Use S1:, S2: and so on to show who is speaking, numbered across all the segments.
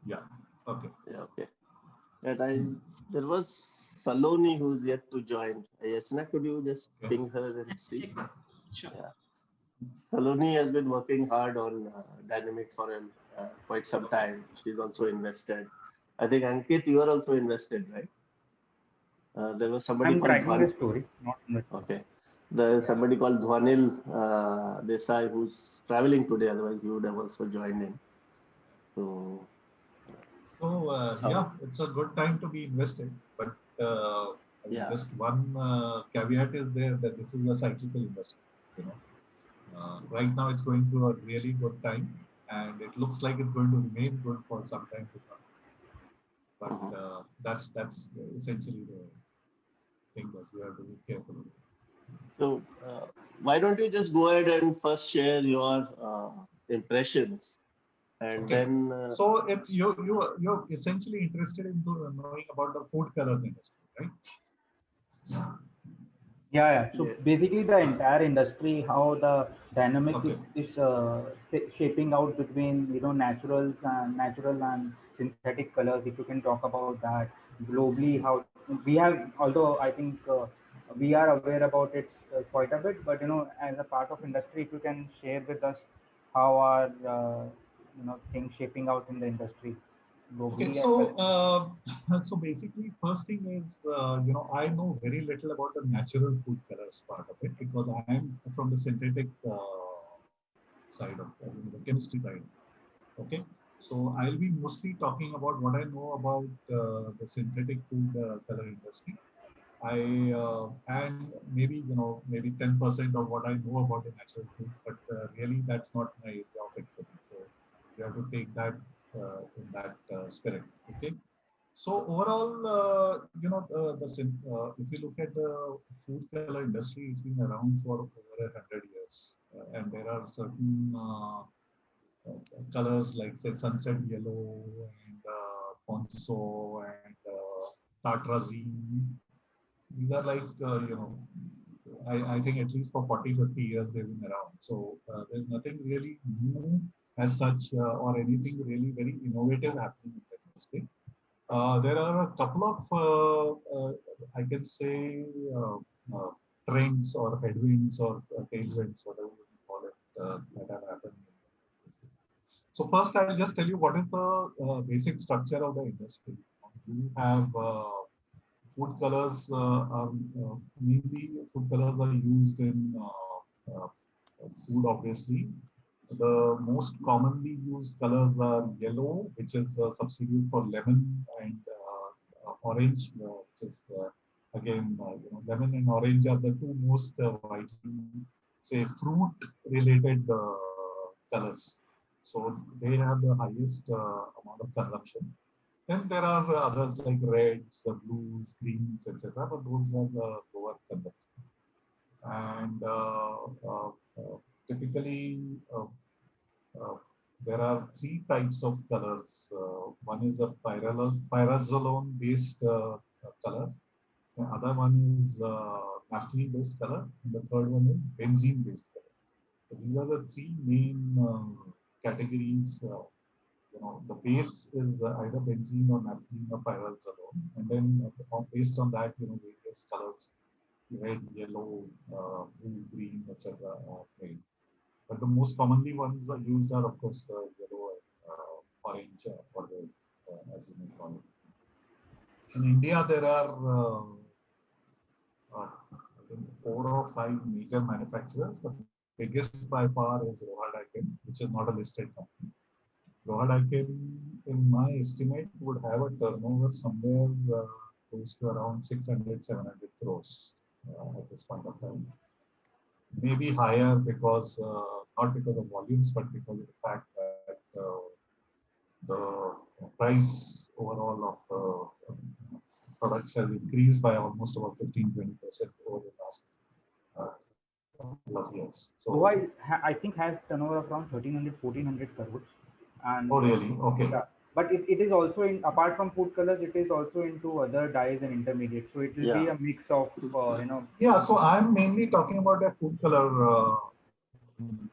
S1: Yeah. Okay.
S2: Yeah, okay. And there was Saloni who's yet to join. Yachna, could you just
S1: Okay.
S2: ping her and
S3: Let's
S2: see?
S3: check. Sure.
S2: Yeah. Saloni has been working hard on Dynamic for quite some time. She's also invested. I think Ankit, you are also invested, right? There was somebody
S4: I'm
S2: called
S4: tracking the
S2: Dhwan.
S4: story, not investing.
S2: Okay. There is
S4: Yeah.
S2: somebody called Dhwanil Desai who's traveling today. Otherwise, he would have also joined in. So,
S1: So
S2: some,
S1: yeah, it's a good time to be invested, but I mean,
S2: yeah.
S1: just one caveat is there that this is a cyclical investment. You know, right now it's going through a really good time, and it looks like it's going to remain good for some time to come. But
S2: Mhm.
S1: that's essentially the thing that we have to be careful with.
S2: So, why don't you just go ahead and first share your impressions, and
S1: Okay.
S2: then
S1: So it's you're essentially interested in knowing about the food colors industry, right?
S4: Yeah, yeah. So
S2: yeah.
S4: basically, the entire industry, how the dynamic
S1: Okay.
S4: is shaping out between natural and synthetic colors. If you can talk about that globally, how we have, although I think we are aware about it quite a bit, but as a part of industry, if you can share with us how are things shaping out in the industry
S1: Okay,
S4: globally as well.
S1: so so basically, first thing is, I know very little about the natural food colors part of it because I am from the synthetic side of the chemistry side. Okay, so I'll be mostly talking about what I know about the synthetic food color industry. And maybe maybe 10% of what I know about the natural foods, but really that's not my area of expertise. So you have to take that in that spirit. Okay. So overall, if you look at the food color industry, it's been around for over 100 years, and there are certain colors like say sunset yellow and ponzo and tartrazine. These are like I think at least for 40, 50 years they've been around. So there's nothing really new as such or anything really very innovative happening in the industry. There are a couple of I can say uh, trends or headwinds or tailwinds, whatever you call it, that have happened in the industry. So first, I'll just tell you what is the basic structure of the industry. You have food colors mainly food colors are used in food obviously. The most commonly used colors are yellow, which is a substitute for lemon, and orange, which is again lemon and orange are the two most widely say fruit related colors. So they have the highest amount of consumption. Then there are others like reds, the blues, greens, etc. But those are the lower consumption. And typically, uh, there are three types of colors. One is a pyrazolone-based color. The other one is naphthalene-based color, and the third one is benzene-based color. So these are the three main categories. The base is either benzene or naphthalene or pyrazolone, and then based on that, various colors, red, yellow, blue, green, etc. are made. But the most commonly ones are used are, of course, the yellow and orange, or red, as you may call it. In India, there are I think four or five major manufacturers. The biggest by far is Roha Daikin, which is not a listed company. Roha Daikin, in my estimate, would have a turnover somewhere close to around 600, 700 crores at this point of time. Maybe higher because not because of volumes, but because of the fact that the price overall of the products has increased by almost about 15-20% over the last couple of years. So,
S4: I think has turnover of around 1300, 1400 crores,
S1: oh
S4: and
S1: really? Okay.
S4: yeah, but it is also in, apart from food colors, it is also into other dyes and intermediates. So it will be
S2: Yeah.
S4: a mix of
S1: Yeah, so I'm mainly talking about the food color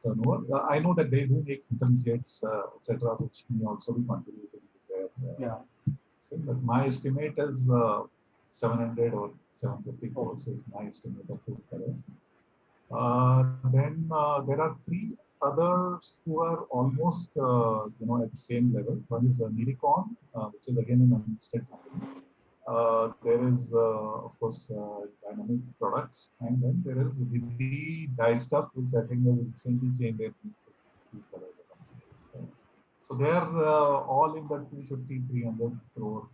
S1: turnover. I know that they do make intermediates, etc., which may also be contributing to their
S4: Yeah.
S1: But my estimate is 700 or 750 crores is my estimate of food colors. Then there are three others who are almost at the same level. One is Niricon, which is again an unlisted company. There is of course Dynamic Products, and then there is Vidhi Dye Stuff, which I think they will recently change their food color. So they are all in the 250, 300 crore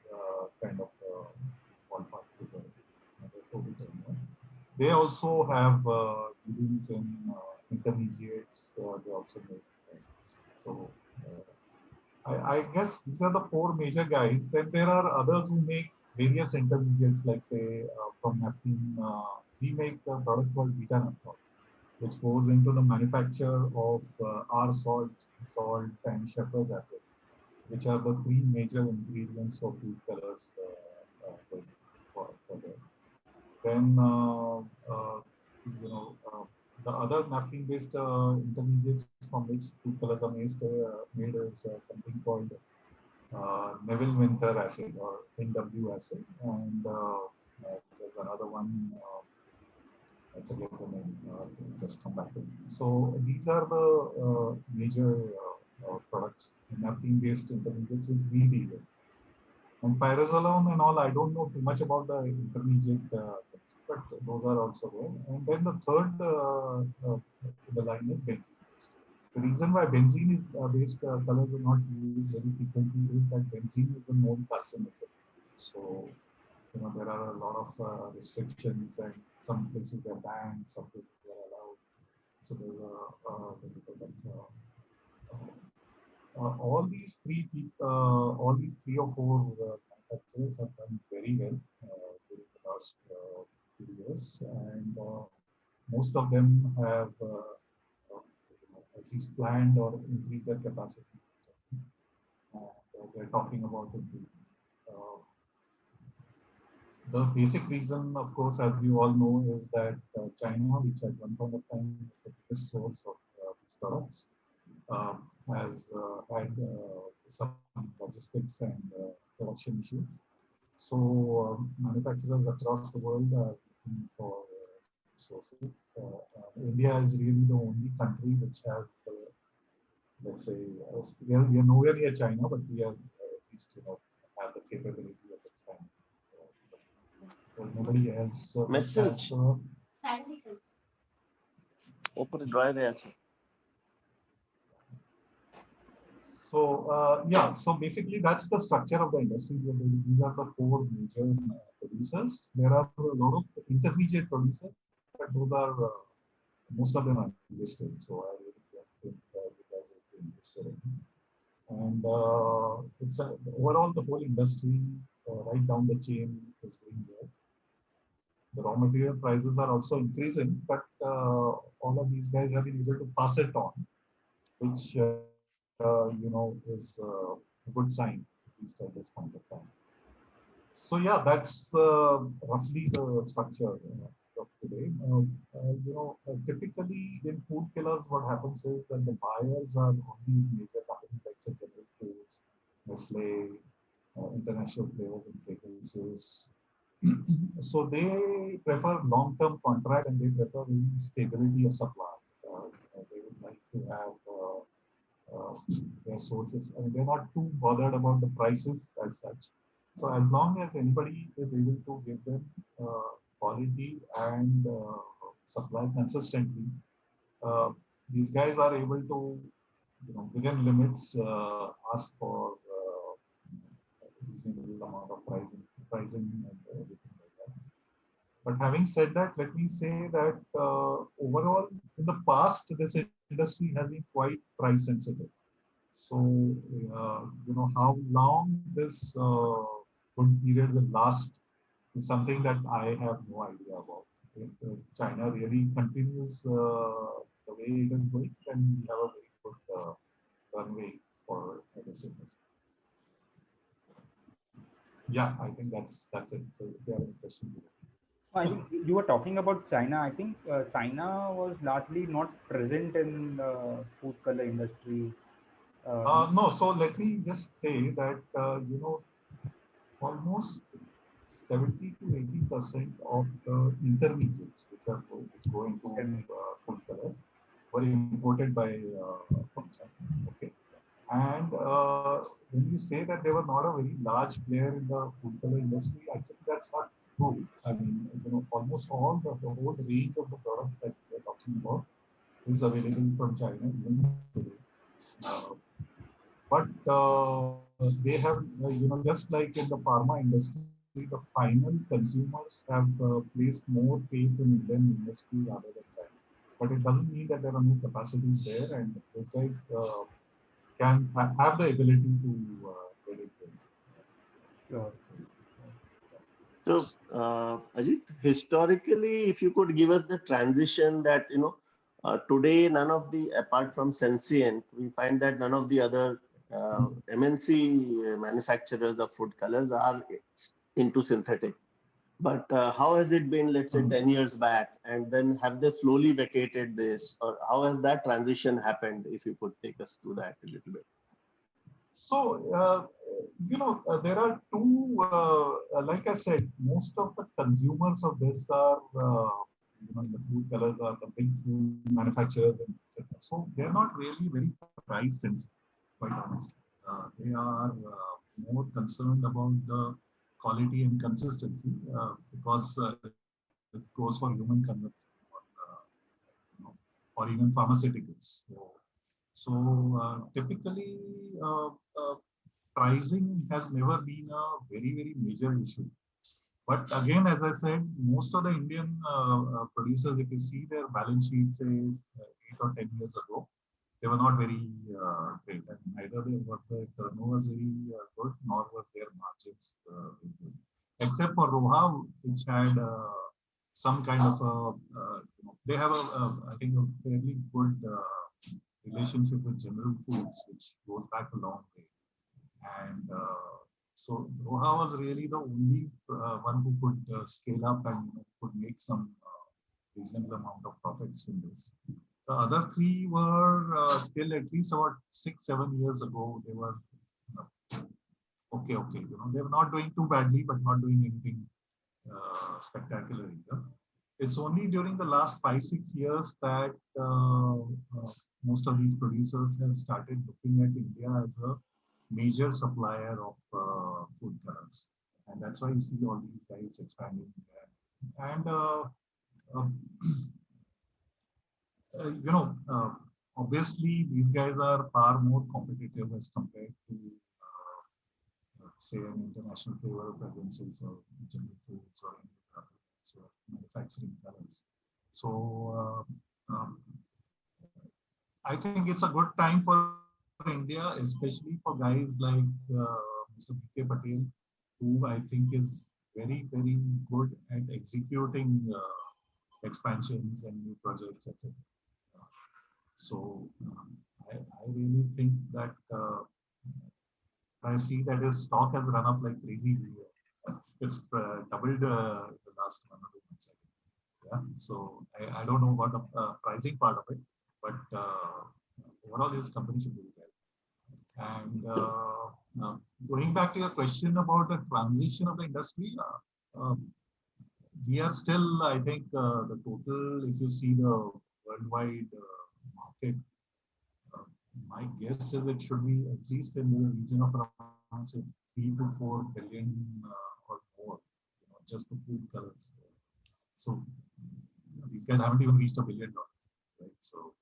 S1: kind of ballpark figure. They also have dealings in intermediates. They also make. So I guess these are the four major guys. Then there are others who make various intermediates, like say from naphthalene. We make a product called beta naphthalene, which goes into the manufacture of R salt, salt, and shepherd's acid, which are the three major ingredients for food colors for the. Then the other naphthalene-based intermediates from which food colors are made is something called Neville Winter acid or NW acid, and there's another one. I forget the name. Just come back to me. So these are the major products, naphthalene-based intermediates which we deal with. And pyrazolone and all, I don't know too much about the intermediate things, but those are also there. And then the third the line is benzene based. The reason why benzene is based colors are not used very frequently is that benzene is a known carcinogen. So there are a lot of restrictions, and some places they are banned, some places they are allowed. So there's all these three or four manufacturers have done very well during the last few years, and most of them have at least planned or increased their capacity. They're talking about it. The basic reason, of course, as you all know, is that China, which at one point of time was the biggest source of these products, has had some logistics and production issues. So manufacturers across the world are looking for sources. India is really the only country which has, let's say, we are nowhere near China, but we are at least have the capability of expanding. There's nobody else.
S2: Message. Open it right there.
S1: So yeah, so basically that's the structure of the industry. These are the four major producers. There are a lot of intermediate producers, but those are most of them are listed. So I really think you guys are interested in. And it's overall the whole industry right down the chain is doing well. The raw material prices are also increasing, but all of these guys have been able to pass it on, which is a good sign, at least at this point of time. So yeah, that's roughly the structure of today. Typically in food killers, what happens is that the buyers are on these major companies like General Foods, Nestle, international players in fragrances. So they prefer long-term contracts and they prefer stability of supply. They would like to have their sources. I mean, they're not too bothered about the prices as such. So as long as anybody is able to give them quality and supply consistently, these guys are able to, within limits, ask for reasonable amount of pricing and everything like that. But having said that, let me say that overall, in the past, this industry has been quite price sensitive. So, how long this good period will last is something that I have no idea about. If China really continues the way it is going, then we have a very good runway for this industry. Yeah, I think that's it. So if you have any questions.
S4: I think you were talking about China. I think China was largely not present in the food color industry
S1: No, so let me just say that, almost 70 to 80% of the intermediates which go into food colors were imported by from China. Okay. And when you say that they were not a very large player in the food color industry, actually that's not true. I mean, almost all the whole range of the products that we are talking about is available from China even today. Uh, but they have, just like in the pharma industry, the final consumers have placed more faith in Indian industry rather than China. But it doesn't mean that there are no capacities there, and those guys can have the ability to get it done.
S4: Sure.
S2: So, Ajit, historically, if you could give us the transition that, today none of the, apart from Sensient, we find that none of the other MNC manufacturers of food colors are into synthetic. But how has it been, let's say, 10 years back, and then have they slowly vacated this, or how has that transition happened? If you could take us through that a little bit.
S1: So, there are two, like I said, most of the consumers of this are, in the food colors are the big food manufacturers, and etc. So they're not really very price sensitive, quite honestly. They are more concerned about the quality and consistency because it goes for human consumption or, or even pharmaceuticals. So typically, uh, uh, pricing has never been a very, very major issue. But again, as I said, most of the Indian producers, if you see their balance sheets, says 8 or 10 years ago, they were not very great. And neither they were the turnovers very good, nor were their margins very good. Except for Roha, which had some kind of they have I think, a fairly good relationship with General Foods, which goes back a long way. And so Roha was really the only one who could scale up and could make some reasonable amount of profits in this. The other three were till at least about 6, 7 years ago. They were okay. They were not doing too badly, but not doing anything spectacular either. It's only during the last 5, 6 years that most of these producers have started looking at India as a major supplier of food colors, and that's why you see all these guys expanding there. And uh, obviously these guys are far more competitive as compared to say an international flavor of fragrances or General Foods or any other manufacturing colors. So I think it's a good time for India, especially for guys like Mr. B.K. Patel, who I think is very, very good at executing expansions and new projects, etc. So I really think that I see that his stock has run up like crazy. It's doubled the last 1 or 2 months. Yeah. So I don't know about the pricing part of it, but overall this company should do well. And going back to your question about the transition of the industry, we are still, I think, the total, if you see the worldwide market, uh, my guess is it should be at least in the region of around, say, 3 to 4 billion or more, just the food colors. So these guys haven't even reached $1 billion, right? So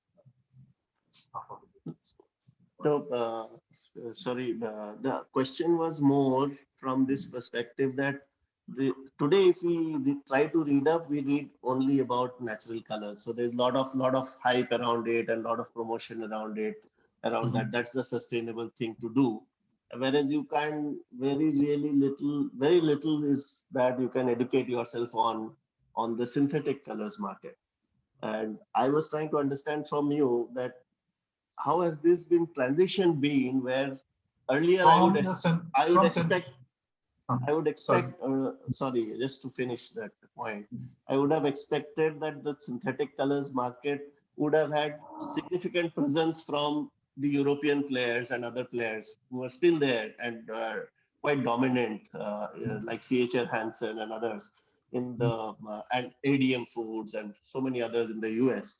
S1: half of the business.
S2: So, sorry, the question was more from this perspective that today, if we try to read up, we read only about natural colors. So there's a lot of hype around it and a lot of promotion around it, around that. That's the sustainable thing to do. Whereas you can very little is that you can educate yourself on the synthetic colors market. And I was trying to understand from you that how has this been transition been where earlier I would expect sorry, just to finish that point, I would have expected that the synthetic colors market would have had significant presence from the European players and other players who are still there and are quite dominant, like CHR Hansen and others in the and ADM Foods and so many others in the US,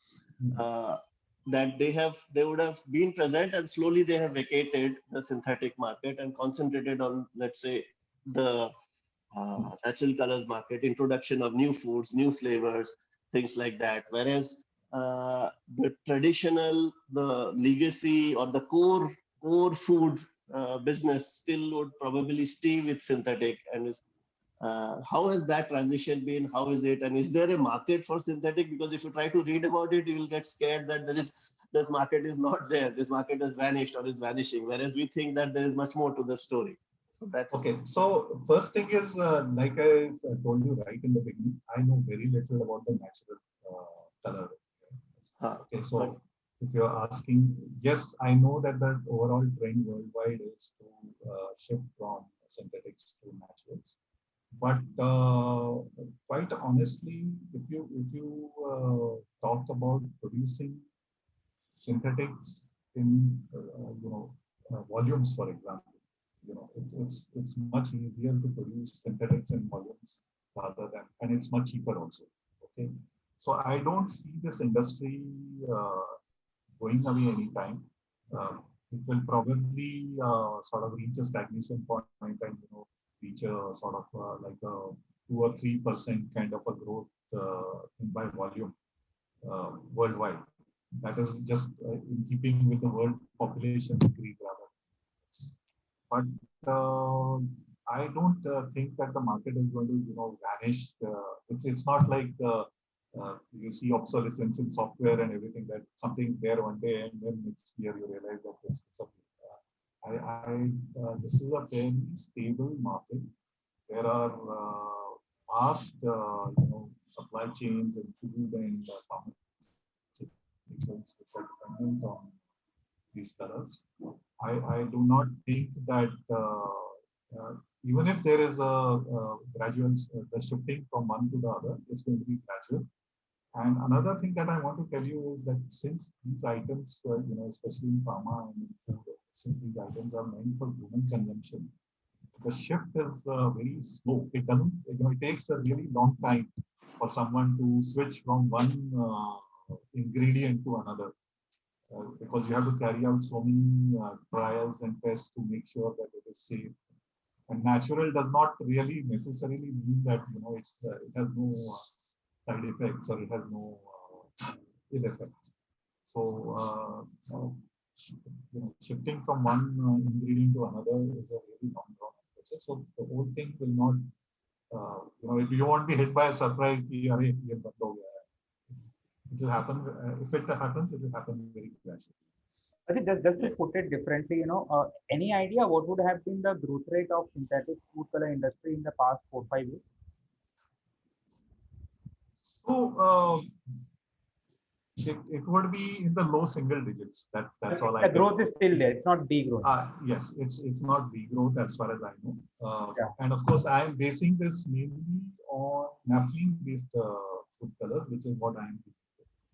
S2: that they would have been present, and slowly they have vacated the synthetic market and concentrated on, let's say, the natural colors market, introduction of new foods, new flavors, things like that. Whereas the traditional, the legacy or the core food business still would probably stay with synthetic. And how has that transition been? How is it? And is there a market for synthetic? Because if you try to read about it, you will get scared that this market is not there. This market has vanished or is vanishing. Whereas we think that there is much more to the story. So that's
S1: okay. So first thing is, like I told you right in the beginning, I know very little about the natural color. Okay, so if you're asking, yes, I know that the overall trend worldwide is to shift from synthetics to naturals. But quite honestly, if you talk about producing synthetics in volumes, for example, it's much easier to produce synthetics in volumes rather than, and it's much cheaper also. Okay, so I don't see this industry going away anytime. It will probably sort of reach a stagnation point and reach a sort of like a 2 or 3% kind of a growth by volume worldwide. That is just in keeping with the world population increase rather. But I don't think that the market is going to vanish. It's not like you see obsolescence in software and everything, that something's there one day and then next year you realize that it's disappeared. This is a fairly stable market. There are vast supply chains in food and pharmaceuticals which are dependent on these colors. I do not think that even if there is a gradual the shifting from one to the other, it's going to be gradual. And another thing that I want to tell you is that since these items, especially in pharma and in food, since these items are meant for human consumption, the shift is very slow. It doesn't, it takes a really long time for someone to switch from one ingredient to another, because you have to carry out so many trials and tests to make sure that it is safe. And natural does not really necessarily mean that it has no side effects or it has no ill effects. So shifting from one ingredient to another is a really long process. So the whole thing will not, you won't be hit by a surprise. It will happen. If it happens, it will happen very gradually.
S4: Just to put it differently, any idea what would have been the growth rate of synthetic food color industry in the past 4-5 years?
S1: So it would be in the low single digits. That's all.
S4: The growth is still there. It's not degrowth.
S1: Yes, it's not degrowth as far as I know.
S4: Yeah.
S1: And of course, I am basing this mainly on naphthalene-based food color, which is what I am doing.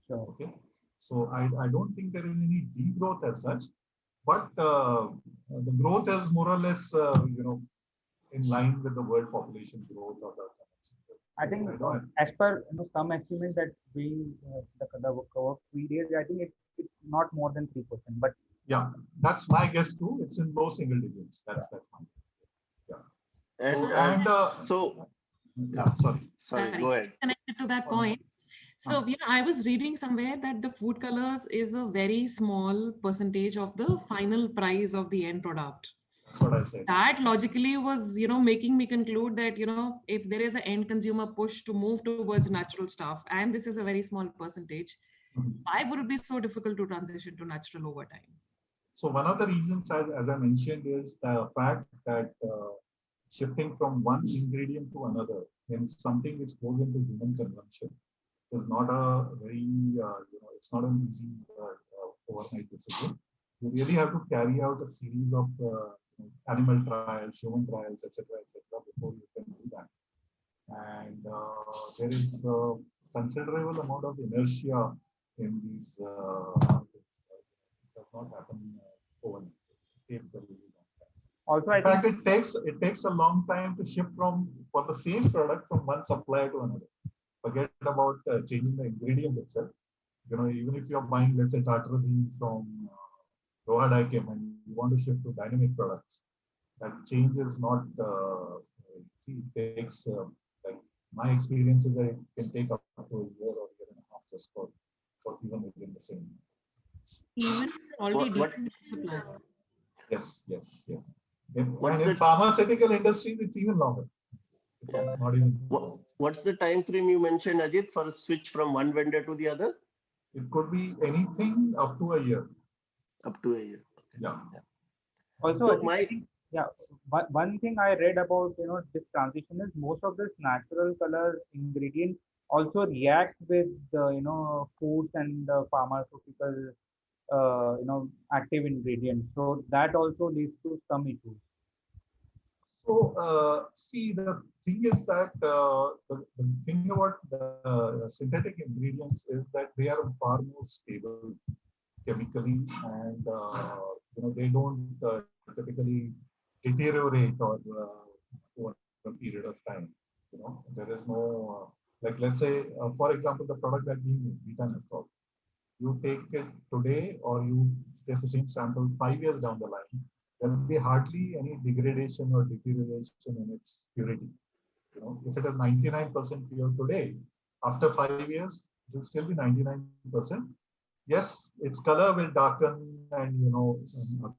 S4: Sure.
S1: Okay. So I don't think there is any degrowth as such, but the growth is more or less in line with the world population growth or the.
S4: I think as per some estimate that being the cover 3 days, I think it's not more than 3%. But
S1: yeah, that's my guess too. It's in low single digits. That's fine. Yeah.
S2: Sorry, go ahead.
S3: Connected to that point. So, I was reading somewhere that the food colors is a very small percentage of the final price of the end product.
S1: That's what I said.
S3: That logically was, making me conclude that, if there is an end consumer push to move towards natural stuff, and this is a very small percentage, why would it be so difficult to transition to natural over time?
S1: So one of the reasons, as I mentioned, is the fact that shifting from one ingredient to another, when something which goes into human consumption, is not a very, it's not an easy overnight decision. You really have to carry out a series of animal trials, human trials, etc., before you can do that. And there is a considerable amount of inertia in these does not happen overnight. It takes a really long time.
S4: Also,
S1: In
S4: I
S1: fact,
S4: think
S1: it takes a long time to ship for the same product from one supplier to another. Forget about changing the ingredient itself. Even if you're buying, let's say, tartrazine from Roha Dichem and you want to shift to dynamic products, that change is not. See, it takes like my experience is that it can take up to a year or year and a half just for even within the same.
S3: Even if you're already
S2: What
S3: dealing with the supplier.
S1: Yes.
S2: What's
S1: And in
S2: the
S1: pharmaceutical industry, it's even longer. It's not even.
S2: what's the time frame you mentioned, Ajit, for a switch from one vendor to the other?
S1: It could be anything up to a year.
S2: Up to a year.
S1: Yeah.
S4: also,
S2: So
S4: I
S2: my
S4: think, yeah, one thing I read about, this transition is most of this natural color ingredients also react with the, foods and the pharmaceutical, active ingredients. So that also leads to some issues.
S1: So, see, the thing is that the thing about the synthetic ingredients is that they are far more stable chemically, and they don't typically deteriorate or over a period of time. There is no like, let's say, for example, the product that we make, Beta-Naftal. You take it today, or you test the same sample 5 years down the line, there will be hardly any degradation or deterioration in its purity. If it is 99% pure today, after 5 years, it will still be 99%. Yes, its color will darken, and some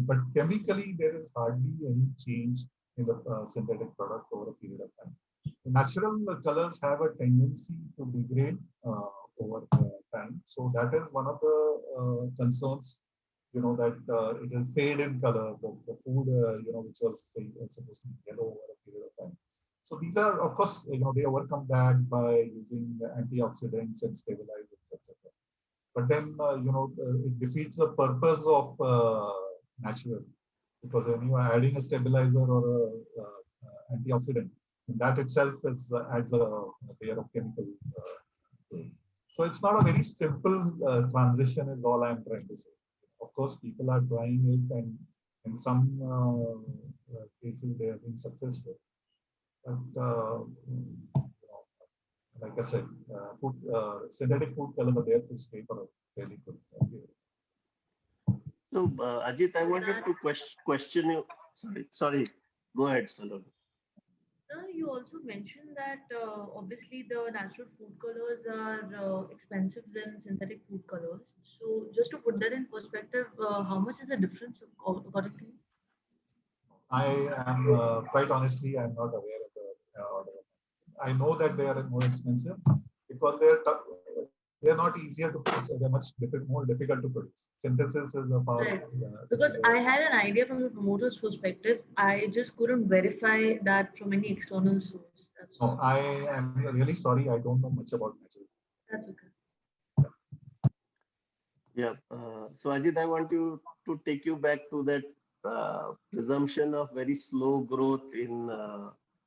S1: but chemically there is hardly any change in the synthetic product over a period of time. The natural colors have a tendency to degrade over time, so that is one of the concerns. That it will fade in color. The food, which was say, supposed to be yellow over a period of time. So these are, of course, they overcome that by using antioxidants and stabilizers, etc. But then, it defeats the purpose of natural, because when you are adding a stabilizer or a antioxidant, that itself adds a layer of chemical. So it's not a very simple transition, is all I'm trying to say. Of course, people are trying it, and in some cases they have been successful. But like I said, synthetic food colors are there to stay for a fairly good period.
S2: So, Ajit, I wanted to question you. Sorry. Go ahead, Salon.
S5: You also mentioned that obviously the natural food colors are expensive than synthetic food colors. So, just to put that in perspective, how much is the difference according to you?
S1: I am quite honestly, I'm not aware of the order. I know that they are more expensive because they're not easier to produce. They're much more difficult to produce. Synthesis is a far.
S5: Right. Because I had an idea from the promoter's perspective. I just couldn't verify that from any external source. That's
S1: No, I am really sorry. I don't know much about natural.
S5: That's okay.
S2: Yeah. So, Ajit, I want you to take you back to that presumption of very slow growth in,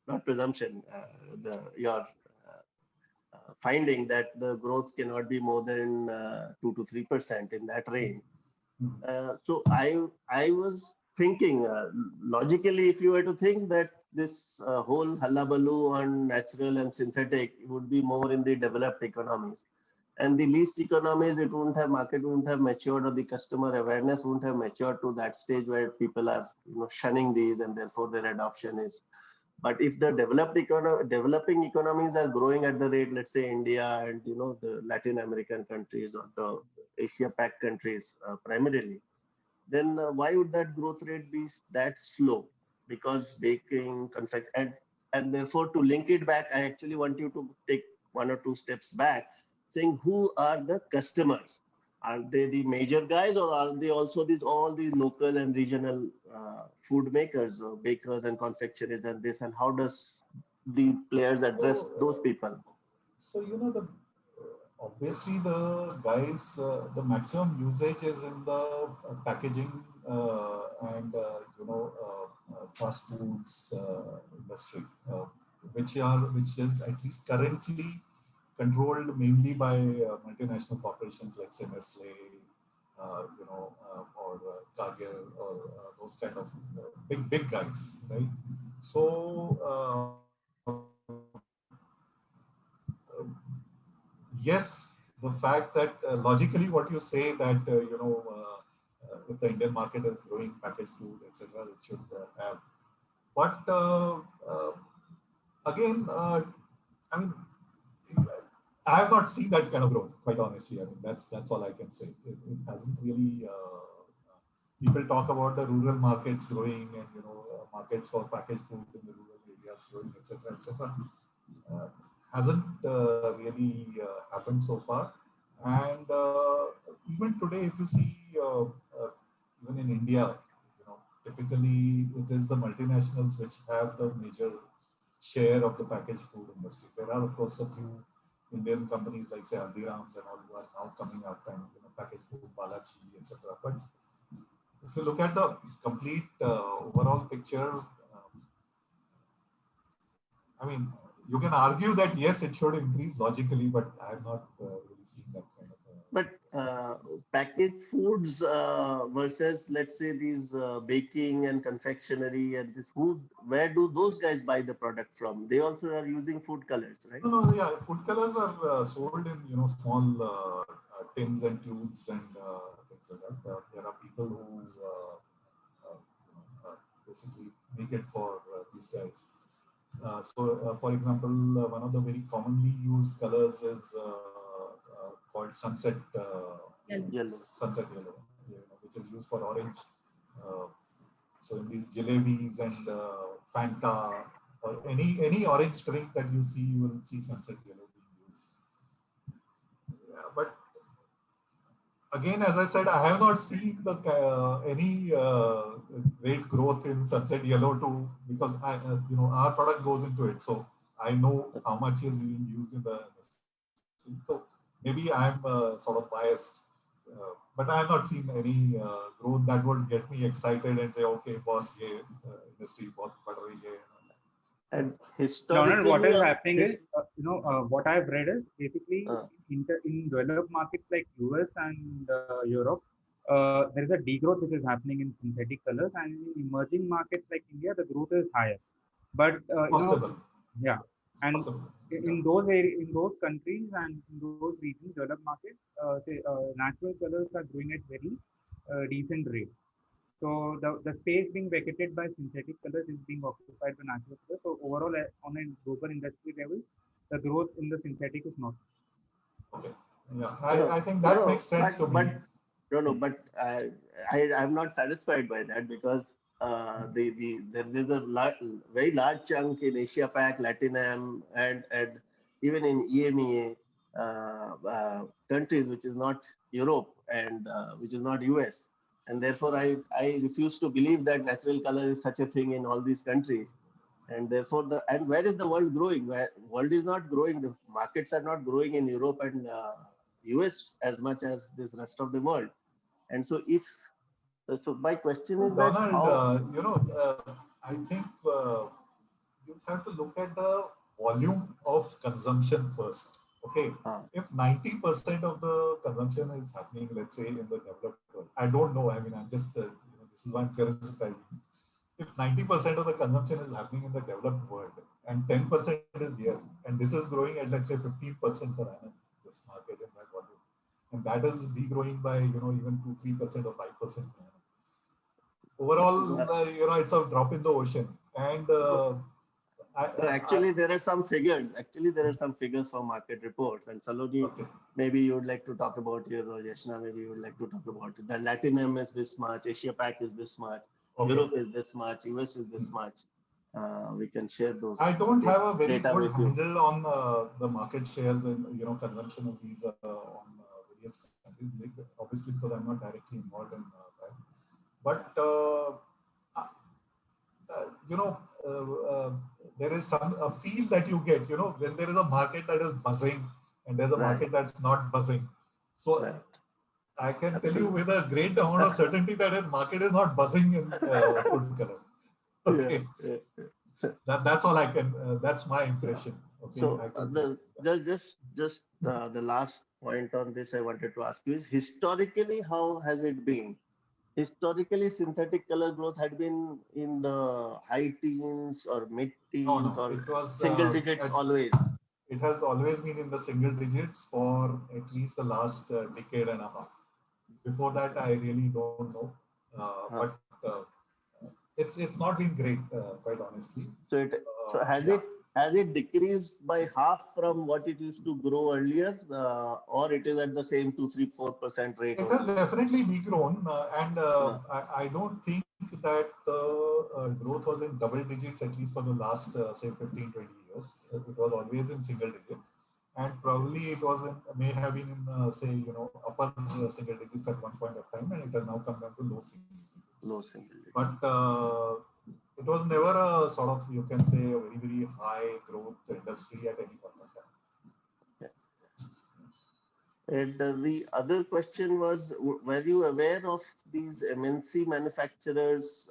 S2: not presumption, your finding that the growth cannot be more than 2 to 3% in that range. So I was thinking logically, if you were to think that this whole hullabaloo on natural and synthetic would be more in the developed economies, and the least economies, market wouldn't have matured, or the customer awareness wouldn't have matured to that stage where people are shunning these, and therefore their adoption is. But if the developing economies are growing at the rate, let's say India and the Latin American countries or the Asia Pac countries primarily, then why would that growth rate be that slow? Because baking, confect, and therefore to link it back, I actually want you to take 1 or 2 steps back, saying who are the customers? Are they the major guys, or are they also all the local and regional food makers, bakers and confectioners and this? And how does the players address those people?
S1: So obviously the guys, the maximum usage is in the packaging and fast foods industry, which is at least currently controlled mainly by multinational corporations like say Nestle, or Cargill, or those kind of big guys, right? So yes, the fact that logically what you say that if the Indian market is growing packaged food, etc., it should have. But again, I mean, I have not seen that kind of growth, quite honestly. I mean, that's all I can say. It hasn't really. People talk about the rural markets growing, and markets for packaged food in the rural areas growing, etc., etc. Uh, hasn't really happened so far. And even today, if you see, even in India, typically it is the multinationals which have the major share of the packaged food industry. There are, of course, a few Indian companies like say Haldiram's and all who are now coming up, and packaged food, Balaji, etc. But if you look at the complete overall picture, I mean, you can argue that yes, it should increase logically, but I have not really seen that kind of.
S2: But packaged foods versus, let's say, these baking and confectionery and this food, where do those guys buy the product from? They also are using food colors, right?
S1: No, yeah, food colors are sold in small tins and tubes and things like that. There are people who basically make it for these guys. For example, one of the very commonly used colors is called sunset
S2: Yellow.
S1: sunset yellow, which is used for orange. Uh, so in these jalebis and Fanta or any orange drink that you see, you will see sunset yellow being used. Yeah, but again, as I said, I have not seen the any great growth in sunset yellow too, because our product goes into it, so I know how much is being used in the. So maybe I'm sort of biased, but I have not seen any growth that would get me excited and say, okay, boss, ye industry, boss, bad rahi hai.
S2: And
S4: Donald,
S2: historically,
S4: what is happening is, what I've read is basically in developed markets like US and Europe, there is a degrowth which is happening in synthetic colors, and in emerging markets like India, the growth is higher. But
S1: Possible.
S4: yeah, and
S1: Possible.
S4: in those areas, in those countries and in those regions, developed markets, natural colors are growing at very decent rate. So the space being vacated by synthetic colors is being occupied by natural colors. So overall, on a global industry level, the growth in the synthetic is not.
S1: Okay. Yeah, I think that makes sense to me.
S2: But I'm not satisfied by that, because there's a very large chunk in Asia Pac, Latinam, and even in EMEA countries, which is not Europe and which is not US. And therefore, I refuse to believe that natural color is such a thing in all these countries. And therefore, where is the world growing? Where world is not growing. The markets are not growing in Europe and US as much as this rest of the world. And so, so my question is that
S1: Donald, I think you have to look at the volume of consumption first. Okay, if 90% of the consumption is happening, let's say in the developed world, I don't know. I mean, I'm just this is why I'm theorizing. If 90% of the consumption is happening in the developed world and 10% is here, and this is growing at, let's say, 15% per annum, this market in that volume, and that is degrowing by even 2-3% or 5% per annum. Overall, it's a drop in the ocean. And
S2: actually, there are some figures. Actually, there are some figures from market reports. And Saloni, maybe you would like to talk about here, or Yashna, maybe you would like to talk about it. The Latinum is this much, Asia Pac is this much, Europe is this much, US is this much. We can share those.
S1: I don't have a very good handle on the market shares and consumption of these on various countries, obviously because I'm not directly involved in that. But there is a feel that you get, when there is a market that is buzzing and there's a market that's not buzzing. So I can tell you with a great amount of certainty that the market is not buzzing in food color. Okay, that's all I can. That's my impression. Okay,
S2: So
S1: I could,
S2: just the last point on this I wanted to ask you is, historically, how has it been? Historically, synthetic color growth had been in the high teens or mid
S1: no,
S2: teens
S1: no,
S2: or
S1: it was,
S2: single digits always.
S1: it has always been in the single digits for at least the last decade and a half. Before that, I really don't know.
S2: Huh.
S1: But it's not been great, quite honestly.
S2: So
S1: Yeah.
S2: has it decreased by half from what it used to grow earlier, or it is at the same 2, 3, 4% rate
S1: It has
S2: only?
S1: definitely degrown, and
S2: No.
S1: I don't think that the growth was in double digits, at least for the last, say, 15, 20 years. It was always in single digits. And probably it was in, may have been in, say, upper single digits at one point of time, and it has now come down to low single digits.
S2: Low single digit.
S1: But it was never a sort of, you can say, a very, very high growth industry at any point of time.
S2: And the other question was, were you aware of these MNC manufacturers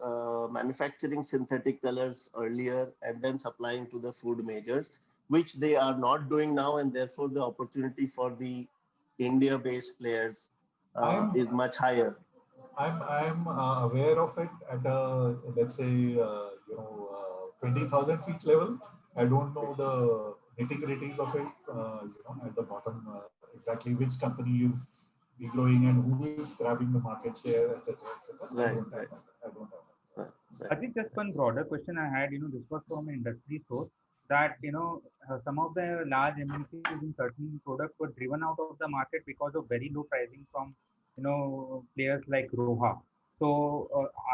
S2: manufacturing synthetic colors earlier and then supplying to the food majors, which they are not doing now, and therefore the opportunity for the India-based players
S1: I'm
S2: is much higher?
S1: I'm aware of it at a, let's say, 20,000 feet level. I don't know the nitty-gritties of it, at the bottom, exactly which company is growing and who is grabbing the market share, etc., etc. I
S2: Right,
S1: don't have
S2: right.
S1: that. I don't have that.
S4: I think just one broader question I had, this was from an industry source that, some of the large MNCs in certain products were driven out of the market because of very low pricing from, players like Roha. So,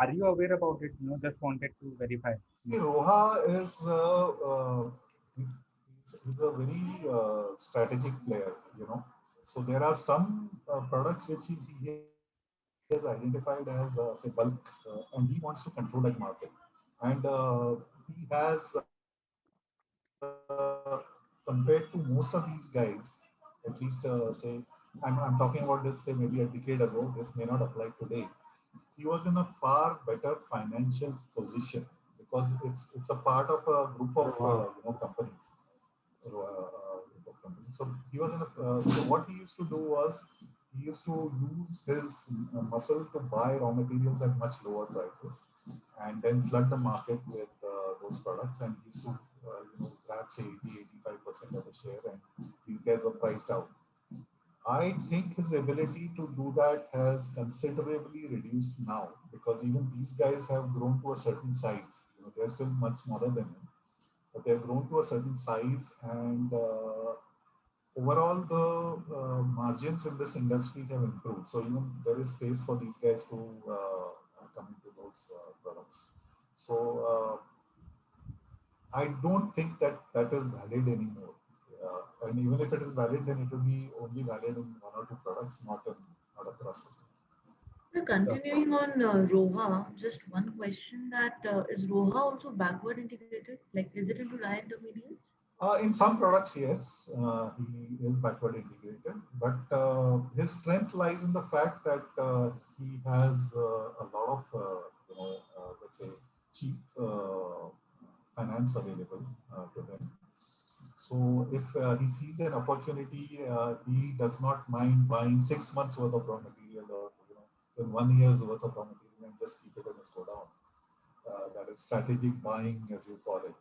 S4: are you aware about it? Just wanted to verify.
S1: See, Roha is a very strategic player, So there are some products which he has identified as, say, bulk, and he wants to control that market. And he has, compared to most of these guys, at least, say, I'm talking about this, say, maybe a decade ago, this may not apply today. He was in a far better financial position because it's a part of a group of companies. So he was in a. So what he used to do was he used to use his muscle to buy raw materials at much lower prices, and then flood the market with those products. And he used to grab, say, 80-85% of the share, and these guys were priced out. I think his ability to do that has considerably reduced now, because even these guys have grown to a certain size. They're still much smaller than him, but they've grown to a certain size, and overall the margins in this industry have improved. So even there is space for these guys to come into those products. So I don't think that that is valid anymore. And even if it is valid, then it will be only valid in one or two products, not across the board.
S5: So continuing on Roha, just one question that is Roha also backward integrated? Like, is it into dye intermediates?
S1: In some products, yes, he is backward integrated, but his strength lies in the fact that he has a lot of, let's say, cheap finance available to him. So if he sees an opportunity, he does not mind buying 6 months worth of raw material, or in 1 year's worth of raw material, and just keep it in his godown. That is strategic buying, as you call it.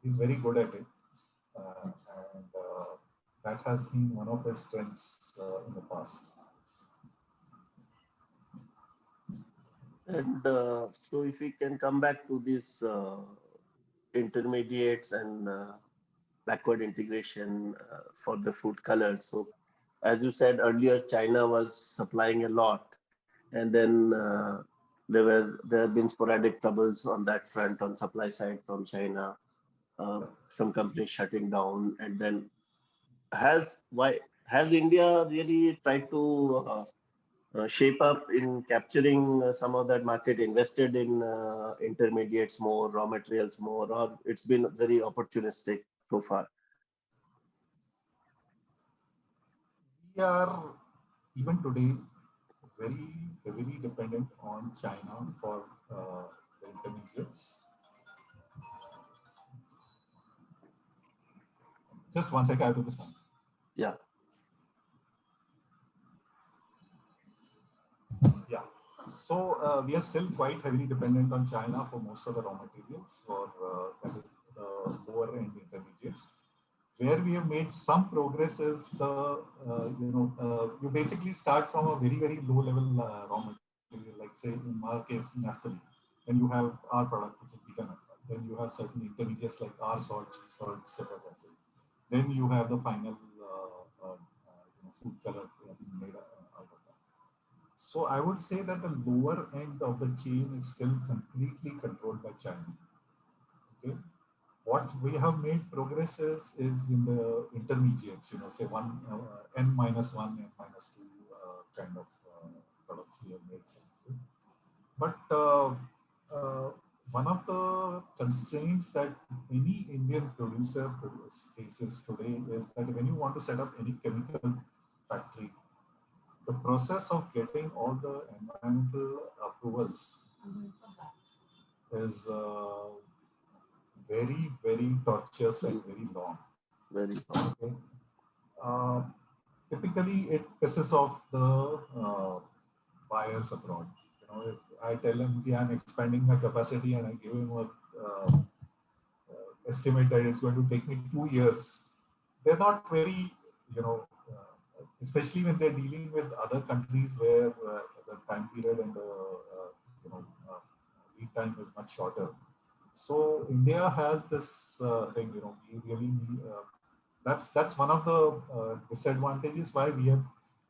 S1: He's very good at it, and that has been one of his strengths in the past.
S2: And so if we can come back to these intermediates and backward integration for the food colors. So as you said earlier, China was supplying a lot, and then there have been sporadic troubles on that front on supply side from China. Some companies shutting down, and then has India really tried to shape up in capturing some of that market, invested in intermediates more, raw materials more, or it's been very opportunistic so far?
S1: We are even today very heavily dependent on China for the intermediates. Just one second, I have to just answer.
S2: Yeah.
S1: Yeah. So we are still quite heavily dependent on China for most of the raw materials or that is the lower end intermediates. Where we have made some progress is the you basically start from a very low level raw material, like say in our case naphthalene. Then you have our product, which is beta naphthalene. Then you have certain intermediates like R salt, G salt, stearate acid. Then you have the final food color being made out of that. So I would say that the lower end of the chain is still completely controlled by China. Okay. What we have made progress is in the intermediates, say one n minus one, n minus two kind of products we have made something. But one of the constraints that any Indian producer faces today is that when you want to set up any chemical factory, the process of getting all the environmental approvals is very tortuous and very long.
S2: Very.
S1: Okay. Typically, it pisses off the buyers abroad. If I tell him, yeah, I'm expanding my capacity and I give him a estimate that it's going to take me 2 years, they're not very, especially when they're dealing with other countries where the time period and the lead time is much shorter. So India has this thing, we really need, that's one of the disadvantages why we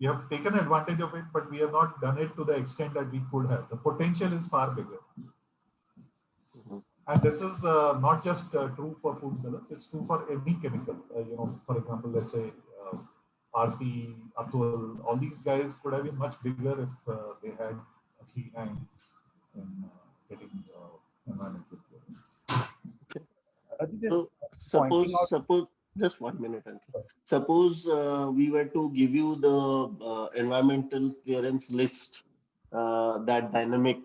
S1: have taken advantage of it, but we have not done it to the extent that we could have. The potential is far bigger. And this is not just true for food colors, it's true for any chemical. For example, let's say Aarti, Atul, all these guys could have been much bigger if they had a free hand in getting environmental clearance.
S2: So suppose just 1 minute. Suppose we were to give you the environmental clearance list that Dynamic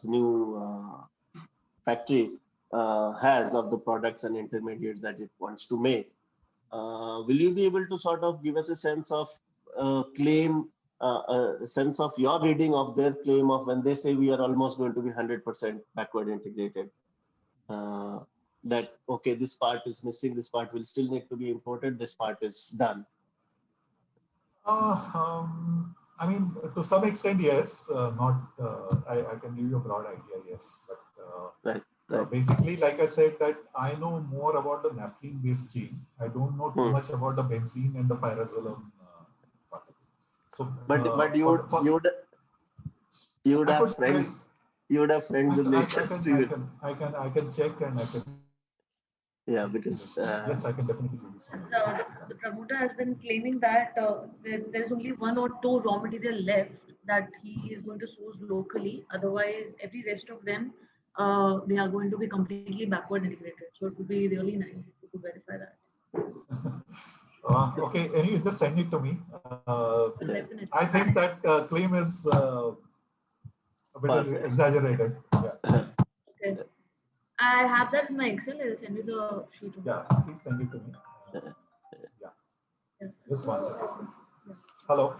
S2: new factory has of the products and intermediates that it wants to make. Will you be able to sort of give us a sense of claim, a sense of your reading of their claim of when they say we are almost going to be 100% backward integrated? That, okay, this part is missing, this part will still need to be imported, this part is done.
S1: I mean, to some extent, yes. I can give you a broad idea, yes. But
S2: right.
S1: Basically, like I said, that I know more about the naphthalene-based chain. I don't know too much about the benzene and the pyrazolone part. So,
S2: but you would have friends. You would have friends in the industry.
S1: I can check and I can.
S2: Yeah, because
S1: yes, I can definitely do this.
S5: The promoter has been claiming that there's only 1 or 2 raw material left that he is going to source locally. Otherwise, every rest of them, they are going to be completely backward integrated. So it would be really nice if you could verify that.
S1: Okay, anyway, just send it to me.
S5: Definitely.
S1: I think that claim is a bit exaggerated. Yeah.
S5: Okay. I have that in my Excel. I'll send you the sheet.
S1: Yeah, please send it to me. Yeah. Just one second. Hello.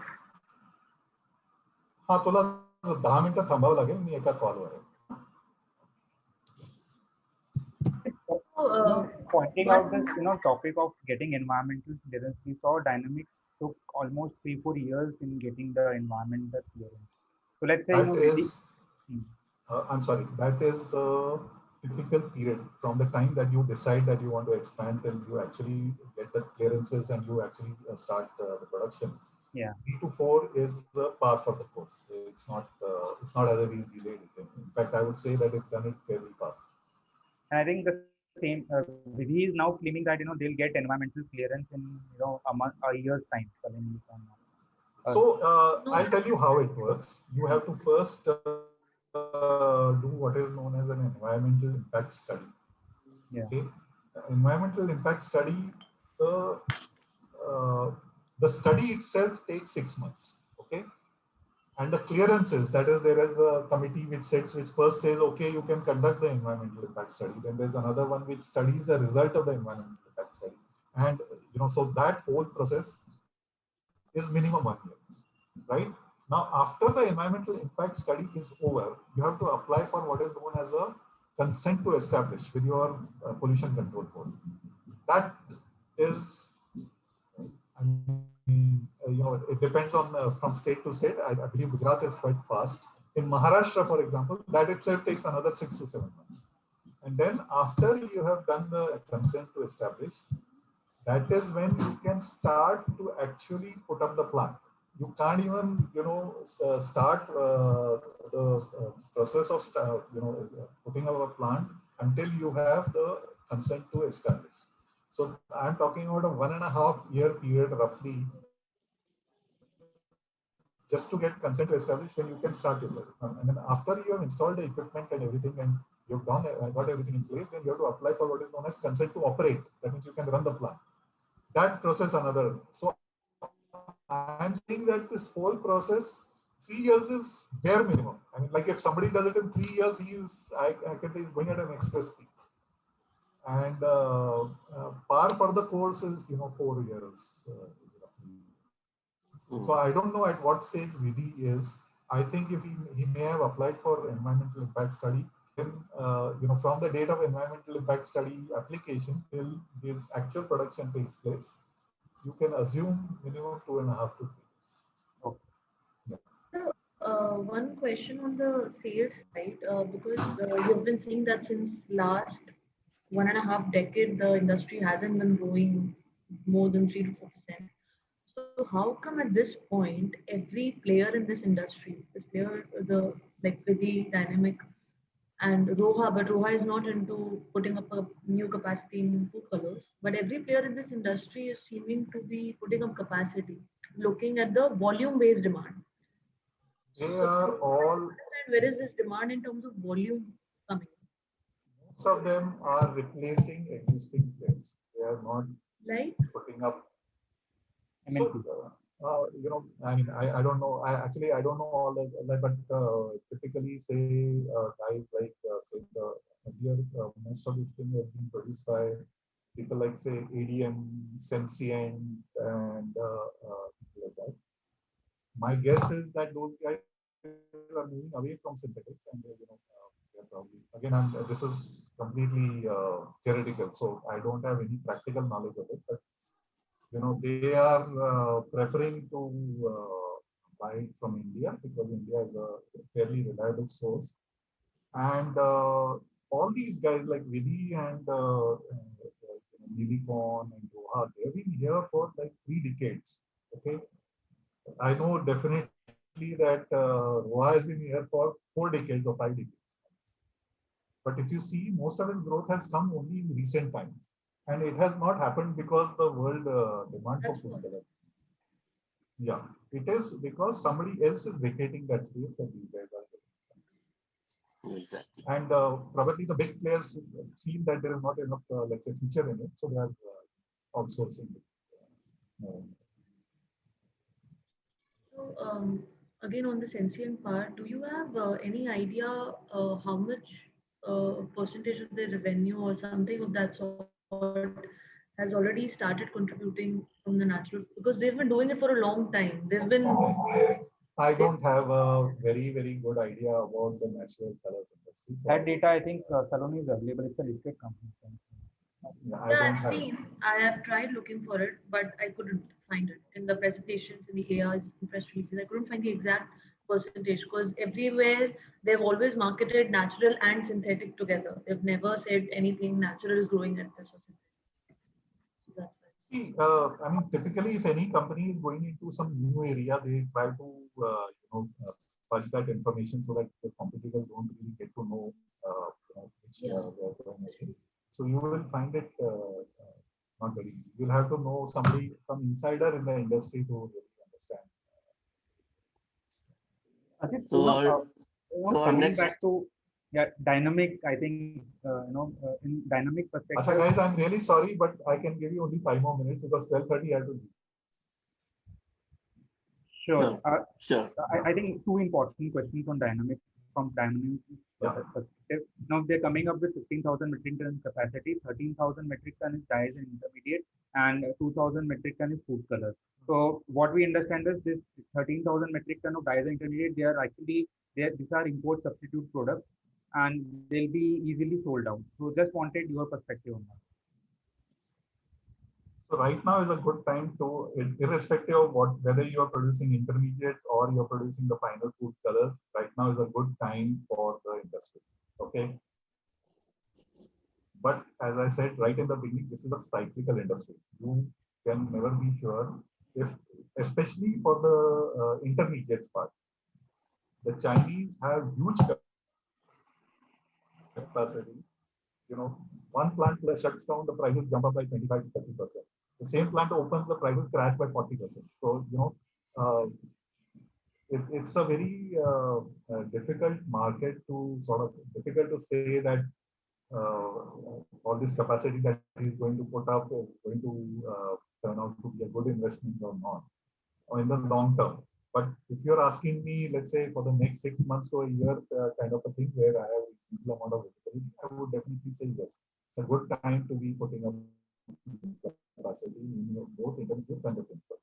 S1: हाँ तुला 10 मिनिटं थांबावं लागेल मी एका कॉलवर आहे.
S4: Pointing out this topic of getting environmental clearance, we saw Dynamics took almost 3-4 years in getting the environmental clearance. So let's say
S1: I'm sorry, that is the typical period from the time that you decide that you want to expand till you actually get the clearances and you actually start the production.
S4: Yeah.
S1: 3 to 4 is the path of the course. It's not otherwise delayed. In fact, I would say that it's done it fairly fast.
S4: And I think the same. He is now claiming that they'll get environmental clearance in a year's time.
S1: So I'll tell you how it works. You have to first do what is known as an environmental impact study.
S4: Yeah.
S1: Okay. Environmental impact study. The study itself takes 6 months. Okay. And the clearances, that is, there is a committee which first says, okay, you can conduct the environmental impact study. Then there's another one which studies the result of the environmental impact study. And so that whole process is minimum 1 year, right? Now, after the environmental impact study is over, you have to apply for what is known as a consent to establish with your pollution control board. That is, I mean, it depends on from state to state. I believe Gujarat is quite fast. In Maharashtra, for example, that itself takes another 6 to 7 months. And then after you have done the consent to establish, that is when you can start to actually put up the plant. You can't even, start the process of, putting up a plant until you have the consent to establish. So I'm talking about a 1.5 year period roughly, just to get consent to establish when you can start your project. And then after you have installed the equipment and everything and you've got everything in place, then you have to apply for what is known as consent to operate. That means you can run the plant. That process another. So I'm saying that this whole process, 3 years is bare minimum. I mean, like if somebody does it in 3 years, I can say he's going at an express speed. And par for the course is 4 years. So I don't know at what stage Vidhi is. I think if he may have applied for environmental impact study, then from the date of environmental impact study application till this actual production takes place, you can assume minimum 2.5 to 3 years.
S4: Okay.
S1: Yeah.
S5: One question on the sales side, because you've been seeing that since last 1.5 decade, the industry hasn't been growing more than 3 to 4%. So how come at this point, every player in this industry, like Vidhi, Dynamic, and Roha, but Roha is not into putting up a new capacity in food colors. But every player in this industry is seeming to be putting up capacity, looking at the volume-based demand.
S1: They are all.
S5: Where is this demand in terms of volume coming?
S1: Most of them are replacing existing players. They are not
S5: Like
S1: putting up.
S4: MNC.
S1: So, I mean, I don't know. I don't know all that, but typically, say guys like say the earlier most of this thing has been produced by people like say ADM, Sensient, and people like that. My guess is that those guys are moving away from synthetics, and they're probably again. This is completely theoretical, so I don't have any practical knowledge of it, but they are preferring to buy it from India because India is a fairly reliable source. And all these guys like Vidhi and Nilicon and Roha, they've been here for like 3 decades. Okay, I know definitely that Roha has been here for 4 decades or 5 decades. But if you see, most of its growth has come only in recent times. And it has not happened because the world demand for food color. Yeah, it is because somebody else is vacating that space that these guys are getting.
S2: Exactly.
S1: And probably the big players feel that there is not enough, let's say, feature in it, so they are outsourcing it.
S5: so, again on the Sensient part, do you have any idea how much percentage of their revenue or something of that sort has already started contributing from the natural, because they've been doing it for a long time.
S1: I don't have a very, very good idea about the natural colors industry. So
S4: That data, I think, Saloni is available. It's a listed company.
S5: I've seen. I have tried looking for it, but I couldn't find it in the presentations, in the ARs, in press releases. I couldn't find the exact percentage because everywhere they've always marketed natural and synthetic together. They've never said anything natural is growing at this or synthetic. So that's why.
S1: See, I mean, typically, if any company is going into some new area, they try to, fudge that information so that the competitors don't really get to know, which they're going into. So you will find it not very easy. You'll have to know somebody, some insider in the industry to really understand.
S4: Coming back to dynamic, I think in dynamic perspective.
S1: Achha, guys, I'm really sorry, but I can give you only 5 more minutes because 12:30 I have to leave.
S4: Sure.
S2: Sure.
S4: I think 2 important questions on dynamic perspective. Now they're coming up with 15,000 metric ton capacity, 13,000 metric ton is dyes and intermediate, and 2,000 metric ton is food colors. So what we understand is this 13,000 metric ton of dyes and intermediate, they are actually, these are import substitute products and they'll be easily sold out. So just wanted your perspective on that.
S1: So right now is a good time to, irrespective of whether you are producing intermediates or you're producing the final food colors, right now is a good time for the industry. Okay. But as I said right in the beginning, this is a cyclical industry. You can never be sure if, especially for the intermediates part, the Chinese have huge capacity. You know, one plant shuts down, the prices jump up by 25 to 30%. The same plant opens, the prices crash by 40%. So, you know, it's a very difficult market to sort of, difficult to say that all this capacity that he's going to put up is going to turn out to be a good investment or not, or in the long term. But if you're asking me, let's say for the next 6 months to a year kind of a thing where I have a reasonable amount of visibility, I would definitely say yes. It's a good time to be putting up capacity in both intermediates and the principal.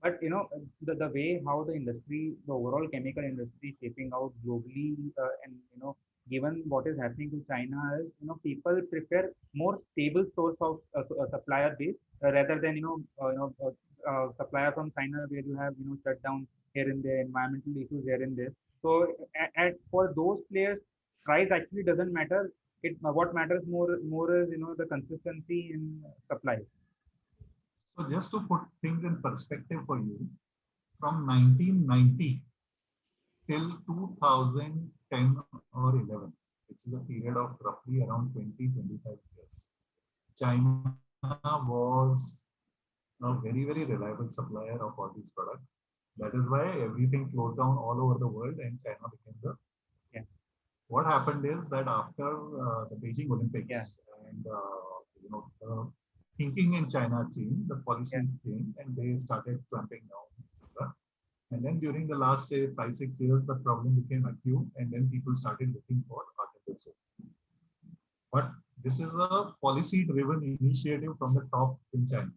S4: But you know, the way how the industry, the overall chemical industry is shaping out globally, and you know, given what is happening to China, is people prefer more stable source of supplier base rather than supplier from China where you have shut down here and there, environmental issues here and there. So and for those players, price actually doesn't matter. What matters more is the consistency in supply.
S1: So just to put things in perspective for you, from 1990 till 2010 or 11, which is a period of roughly around 20-25 years, China was a very, very reliable supplier of all these products. That is why everything closed down all over the world and China became the.
S4: Yeah.
S1: What happened is that after the Beijing Olympics,
S4: Yeah.
S1: and the thinking in China changed, the policies changed, and they started clamping down, etc. And then during the last, say, 5-6 years, the problem became acute, and then people started looking for alternatives. But this is a policy-driven initiative from the top in China.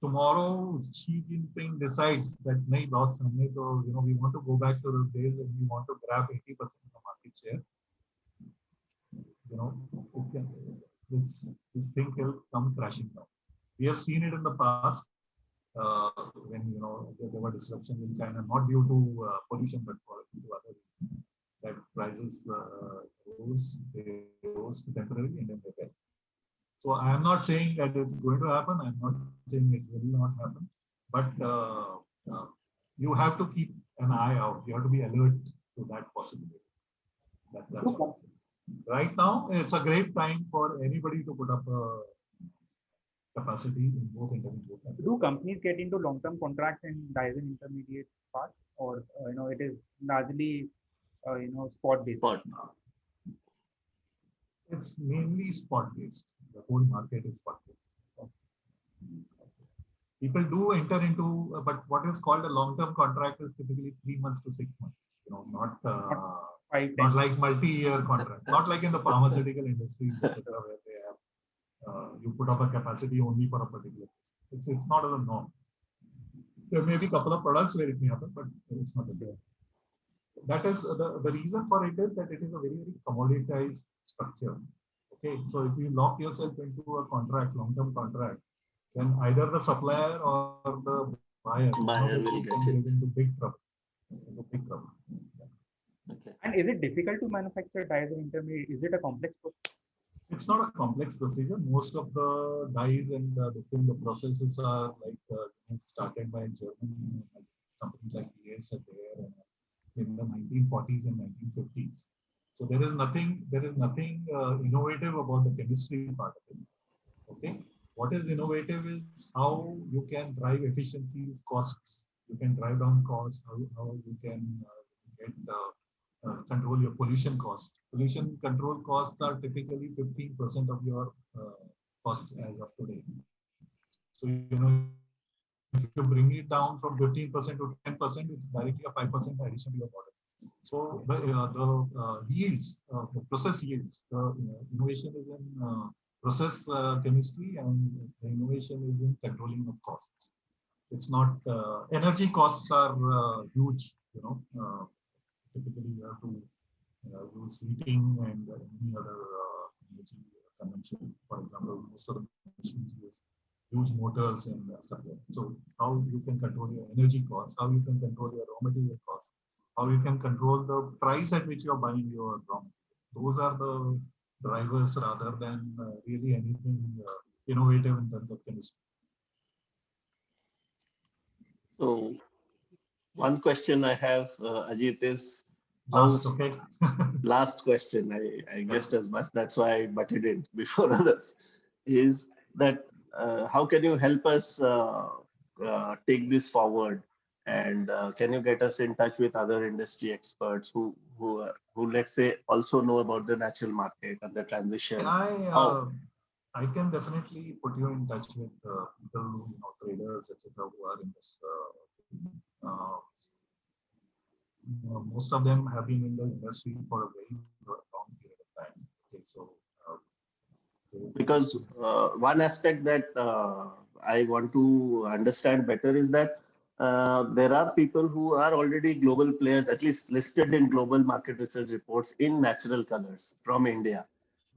S1: Tomorrow, Xi Jinping decides that we want to go back to the days when we want to grab 80% of the market share. This thing will come crashing down. We have seen it in the past when there were disruptions in China, not due to pollution, but due to other reasons. That prices rose temporarily and then they fell. So I am not saying that it's going to happen. I'm not saying it will not happen. But you have to keep an eye out. You have to be alert to that possibility. That's what I'm saying. Right now, it's a great time for anybody to put up a capacity in both intermediate.
S4: Do companies get into long-term contracts in dyes and intermediate part, or it is largely spot based?
S2: Spot.
S1: It's mainly spot based. The whole market is spot based. People do enter into, but what is called a long-term contract is typically 3 months to 6 months. Not like multi-year contract. Not like in the pharmaceutical industry, etc., where they have you put up a capacity only for a particular place. It's not as a norm. There may be a couple of products where it may happen, but it's not a norm. That is the reason for it is that it is a very, very commoditized structure. Okay, so if you lock yourself into a contract, long-term contract, then either the supplier or the buyer
S2: will get
S1: into big trouble.
S2: Okay.
S4: And is it difficult to manufacture dyes and intermediate? Is it a complex process?
S1: It's not a complex procedure. Most of the dyes and the processes are like started by German companies like ES are there in the 1940s and 1950s. So there is nothing innovative about the chemistry part of it. Okay, what is innovative is how you can drive efficiencies, costs. You can drive down costs. How you can get control your pollution cost. Pollution control costs are typically 15% of your cost as of today. So if you bring it down from 15% to 10%, it's directly a 5% addition to your product. So the yields, the process yields, the innovation is in process chemistry, and the innovation is in controlling of costs. It's not energy costs are huge. Typically you have to use heating and any other energy consumption. For example, most of the machines use huge motors and stuff like that. So how you can control your energy costs, how you can control your raw material costs, how you can control the price at which you're buying your raw material. Those are the drivers rather than really anything innovative in terms of chemistry.
S2: So one question I have, Ajit, is
S1: Okay.
S2: last question. I guessed as much. That's why I butted in before others. Is that how can you help us take this forward? And can you get us in touch with other industry experts who let's say also know about the natural market and the transition?
S1: I can definitely put you in touch with people, traders, etc., who are in this. Most of them have been in the industry for a very long period of time. Okay, so
S2: because one aspect that I want to understand better is that there are people who are already global players, at least listed in global market research reports in natural colors from India.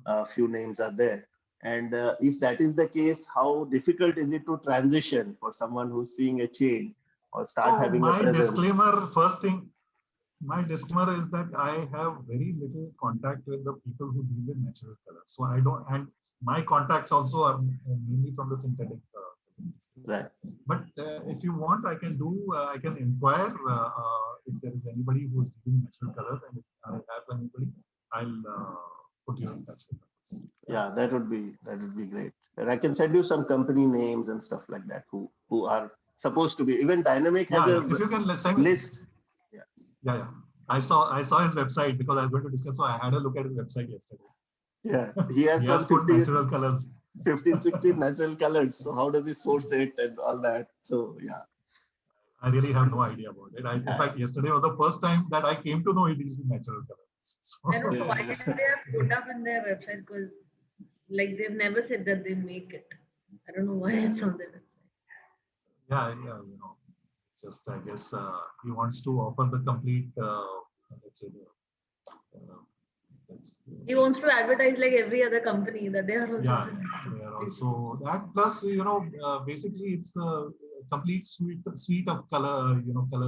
S2: A few names are there. And if that is the case, how difficult is it to transition for someone who's seeing a change or start having a presence?
S1: My disclaimer is that I have very little contact with the people who deal with natural colors. So I don't, and my contacts also are mainly from the synthetic.
S2: Right.
S1: But if you want, I can inquire if there is anybody who is dealing natural colors, and if I have anybody, I'll put you in touch with them.
S2: Yeah, that would be great. And I can send you some company names and stuff like that who are supposed to be. Even Dynamic has
S1: if you can
S2: list.
S1: Yeah. I saw his website because I was going to discuss. So I had a look at his website yesterday.
S2: Yeah, he has some
S1: 50 natural colors.
S2: 15, 16 natural colors. So how does he source it and all that? So yeah.
S1: I really have no idea about it. In fact, yesterday was the first time that I came to know he deals in natural colors.
S5: So, I don't know why they have put up in their website, because like they've never said that they make it. I don't know why it's on their website.
S1: Yeah, just I guess he wants to offer the complete, let's say,
S5: he wants to advertise like every other company that they are also.
S1: Yeah, they are also that. Plus, basically, it's a complete suite of colors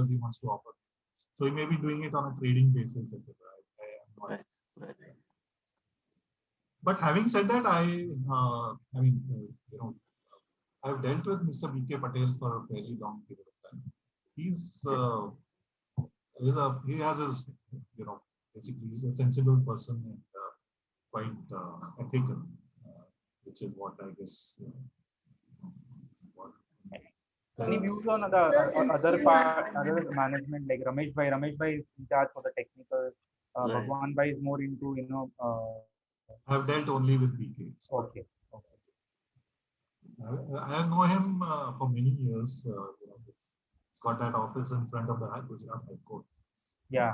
S1: he wants to offer. So he may be doing it on a trading basis, etc.
S2: Right.
S1: But having said that, I've dealt with Mr. B.K. Patel for a fairly long period of time. He has his, basically he's a sensible person and quite ethical, which is what I guess.
S4: Any views on other management, like Ramesh Bhai is in charge for the technical. Bhagwan Bhai is more into
S1: I've dealt only with BK. So
S4: okay.
S1: I know him for many years. It's got that office in front of the Gujarat High Court.
S4: Yeah.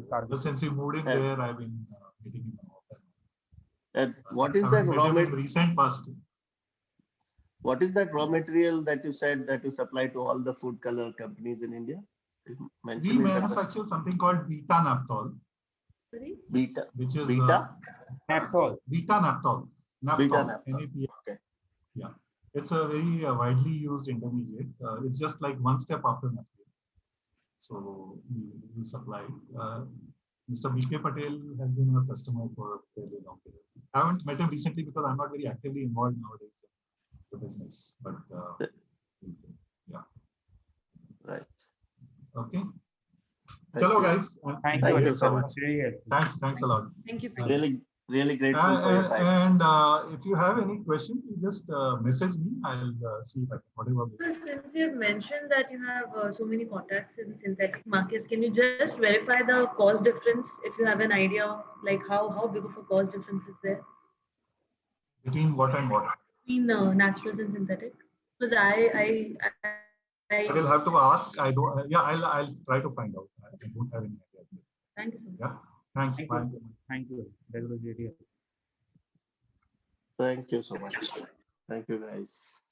S1: But since he moved in there, I've been meeting him often.
S2: And what is that raw material?
S1: Recent past.
S2: What is that raw material that you said that you supply to all the food color companies in India?
S1: We manufacture something called beta naphthol.
S5: Sorry?
S2: Beta.
S1: Which is
S4: naphthol.
S1: Beta naphthol.
S2: Okay.
S1: Yeah, it's a very widely used intermediate. It's just like one step after naphtol. So we supply. Mr. B.K. Patel has been a customer for a fairly long period. I haven't met him recently because I'm not very actively involved nowadays in the business. But yeah.
S2: Right.
S1: Okay. Hello, guys.
S4: Thank you so much.
S1: Thanks a lot.
S3: Thank you so
S2: much. Really grateful for your time.
S1: And if you have any questions, you just message me. I'll see if I can, whatever.
S5: So since you've mentioned that you have so many contacts in synthetic markets, can you just verify the cost difference if you have an idea of like how big of a cost difference is there?
S1: Between what and what?
S5: Between naturals and synthetic? Because I
S1: will have to ask. I don't. Yeah, I'll try to find out. I don't have any idea.
S5: Thank you so much.
S1: Yeah. Thanks. Bye.
S4: Thank you. That was really
S2: Thank you so much. Thank you, guys.